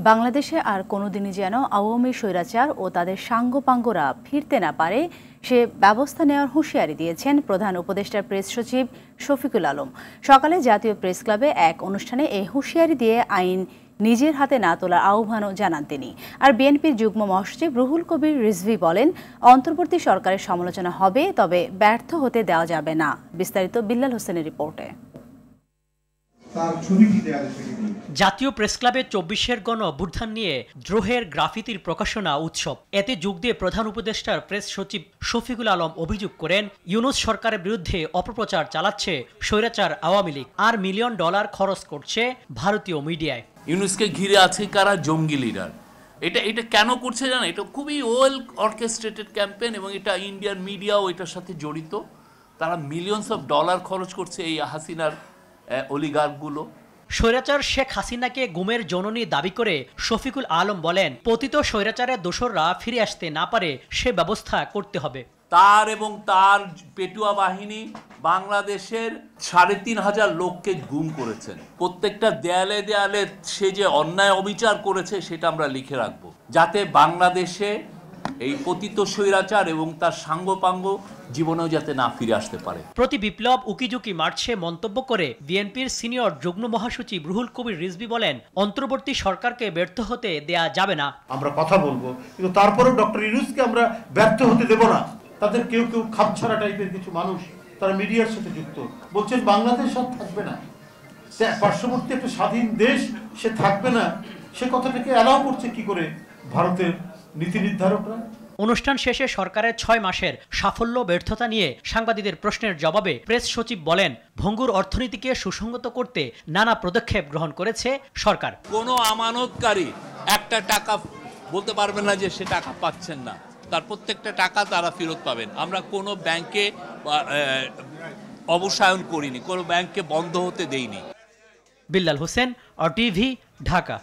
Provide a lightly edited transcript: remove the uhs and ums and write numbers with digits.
বাংলাদেশে আর কোনোদিনই যেন আওয়ামী স্বৈরাচার ও তাদের সাঙ্গপাঙ্গরা ফিরতে না পারে সে ব্যবস্থা নেওয়ার হুঁশিয়ারি দিয়েছেন প্রধান উপদেষ্টার প্রেস সচিব শফিকুল আলম। সকালে জাতীয় প্রেস ক্লাবে এক অনুষ্ঠানে এই হুঁশিয়ারি দিয়ে আইন নিজের হাতে না তোলার আহ্বানও জানান তিনি। আর বিএনপির যুগ্ম মহাসচিব রুহুল কবির রিজভী বলেন, অন্তর্বর্তী সরকারের সমালোচনা হবে, তবে ব্যর্থ হতে দেওয়া যাবে না। বিস্তারিত বিল্লাল হোসেনের রিপোর্টে। জাতীয় প্রেস ক্লাবে ২৪-এর গণ অভ্যুত্থান নিয়ে দ্রোহের গ্রাফিতির প্রকাশনা উৎসব। এতে যোগ দিয়ে প্রধান উপদেষ্টার প্রেস সচিব শফিকুল আলম অভিযোগ করেন, ইউনূস সরকারের বিরুদ্ধে অপপ্রচার চালাচ্ছে স্বৈরাচার আওয়ামী লীগ, আর মিলিয়ন ডলার খরচ করছে ভারতীয় মিডিয়ায়। ইউনূসকে ঘিরে আছে কারা? জঙ্গি লিডার। এটা কেন করছে জানেন? এটা খুবই ওয়েল অর্কেস্ট্রেটেড ক্যাম্পেইন এবং এটা ইন্ডিয়ান মিডিয়াও এটার সাথে জড়িত। তারা মিলিয়নস অফ ডলার খরচ করছে এই হাসিনার অলিগার্কগুলো। স্বৈরাচার শেখ হাসিনাকে গুমের জননী দাবি করে শফিকুল আলম বলেন, পতিত স্বৈরাচারের দোসররা ফিরে আসতে না পারে সে ব্যবস্থা করতে হবে। তার এবং তার পেটুয়া বাহিনী বাংলাদেশের ৩,৫০০ লোককে গুম করেছেন। প্রত্যেকটা দেয়ালে দেয়ালে সে যে অন্যায় অবিচার করেছে সেটা আমরা লিখে রাখবো, যাতে বাংলাদেশে এই পতিত স্বৈরাচার এবং তার সাঙ্গপাঙ্গ জীবনেও যাতে না ফিরে আসতে পারে। প্রতি বিপ্লব উকিঝুঁকি মারছে মন্তব্য করে বিএনপির সিনিয়র যুগ্ম মহাসচিব রুহুল কবির রিজভী বলেন, অন্তর্বর্তী সরকারকে ব্যর্থ হতে দেয়া যাবে না। আমরা কথা বলবো, কিন্তু তারপরেও ডক্টর ইউনূসকে আমরা ব্যর্থ হতে দেব না। তাদের কেউ খাপছাড়া টাইপের কিছু মানুষ তারা মিডিয়ার সাথে যুক্ত, বলছেন বাংলাদেশ আর থাকবে না, পার্শ্ববর্তী একটা স্বাধীন দেশ সে থাকবে না। সে কথাটাকে অ্যালাউ করছে কি করে ভারতের নীতি নির্ধারকরা? অনুষ্ঠান শেষে সরকারের ৬ মাসের সাফল্য ব্যর্থতা নিয়ে সাংবাদিকদের প্রশ্নের জবাবে প্রেস সচিব বলেন, ভঙ্গুর অর্থনীতিকে সুসংহত করতে নানা পদক্ষেপ গ্রহণ করেছে সরকার। কোনো আমানতকারী একটা টাকা বলতে পারবে না যে সে টাকা পাচ্ছেন না, তার প্রত্যেকটা টাকা তারা ফেরত পাবেন। আমরা কোনো ব্যাংকে অবসায়ন করিনি, কোনো ব্যাংকে বন্ধ হতে দেইনি। বিল্লাল হোসেন, RTV, ঢাকা।